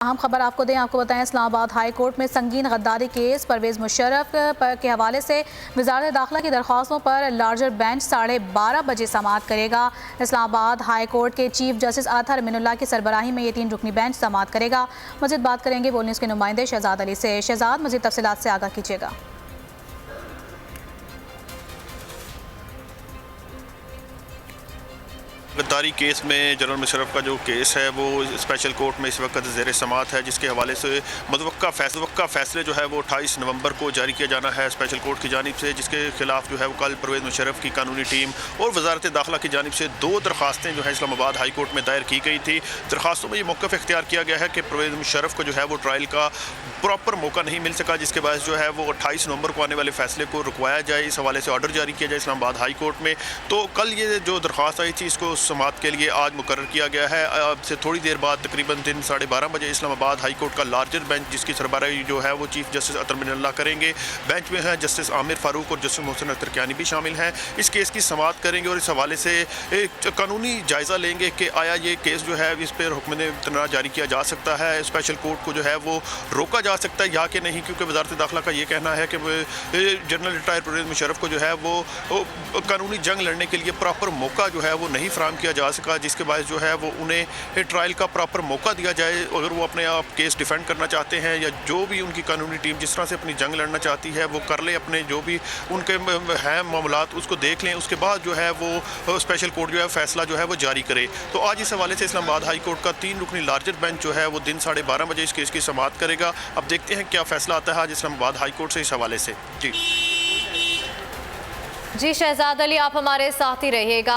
अहम खबर आपको दें, आपको बताएं इस्लामाबाद हाई कोर्ट में संगीन गद्दारी केस परवेज़ मुशर्रफ के हवाले से वज़ारत दाखिला की दरख्वास्तों पर लार्जर बेंच 12:30 बजे समाअत करेगा। इस्लामाबाद हाई कोर्ट के चीफ जस्टिस आथर अमीनुल्लाह की सरबराही में ये 3 रुकनी बेंच समाअत करेगा। मज़ीद बात करेंगे बोल न्यूज़ के नुमाइंदे शहजाद अली से। शहजाद, मज़ीद तफसीलात से आगाह कीजिएगा। गद्दारी केस में जनरल मुशर्रफ का जो केस है वो स्पेशल कोर्ट में इस वक्त ज़ेर समाअत है, जिसके हवाले से मुतवक्का फैसले जो है वो 28 नवंबर को जारी किया जाना है स्पेशल कोर्ट की जानिब से, जिसके खिलाफ जो है वो कल परवेज़ मुशर्रफ की कानूनी टीम और वजारत दाखिला की जानिब से 2 दरख्वास्तें जो है इस्लामाबाद हाई कोर्ट में दायर की गई थी। दरख्वास्तों में ये मौक़िफ़ इख्तियार किया गया है कि परवेज़ मुशर्रफ को जो है वो ट्रायल का प्रॉपर मौका नहीं मिल सका, जिसके बाद जो है वो 28 नवंबर को आने वाले फैसले को रुकवाया जाए, इस हवाले से ऑर्डर जारी किया जाए इस्लामाबाद हाई कोर्ट में। तो कल ये जो दरख्वास्त आई थी इसको समाअत के लिए आज मुकर्रर किया गया है। अब से थोड़ी देर बाद तकरीबन दिन 12:30 बजे इस्लामाबाद हाई कोर्ट का लार्जर बेंच, जिसकी सरबराही जो है वो चीफ जस्टिस आथर अमीनुल्लाह करेंगे। बेंच में है जस्टिस आमिर फारूक और जस्टिस मोहसिन अख्तर कियानी भी शामिल हैं। इस केस की समाअत करेंगे और इस हवाले से एक कानूनी जायज़ा लेंगे कि आया ये केस जो है इस पर हुक्म इम्तना जारी किया जा सकता है, स्पेशल कोर्ट को जो है वो रोका जा सकता है या कि नहीं, क्योंकि वजारत दाखिला का ये कहना है कि जनरल रिटायर परवेज़ मुशर्रफ को जो है वो कानूनी जंग लड़ने के लिए प्रॉपर मौका जो है वो नहीं फराहम किया जा सका, जिसके बाद जो है वो उन्हें ट्रायल का प्रॉपर मौका दिया जाए। अगर वो अपने आप केस डिफेंड करना चाहते हैं या जो भी उनकी कानूनी टीम जिस तरह से अपनी जंग लड़ना चाहती है वो कर ले, अपने जो भी उनके हैं मामलात उसको देख लें, उसके बाद जो है वो स्पेशल कोर्ट जो है फैसला जो है वो जारी करे। तो आज इस हवाले से इस्लामाबाद हाई कोर्ट का 3 रुकनी लार्जर बेंच जो है वो दिन 12:30 बजे इस केस की समाअत करेगा। अब देखते हैं क्या फैसला आता है आज इस्लामाबाद हाई कोर्ट से इस हवाले से। जी शहजाद अली, आप हमारे साथ ही रहिएगा।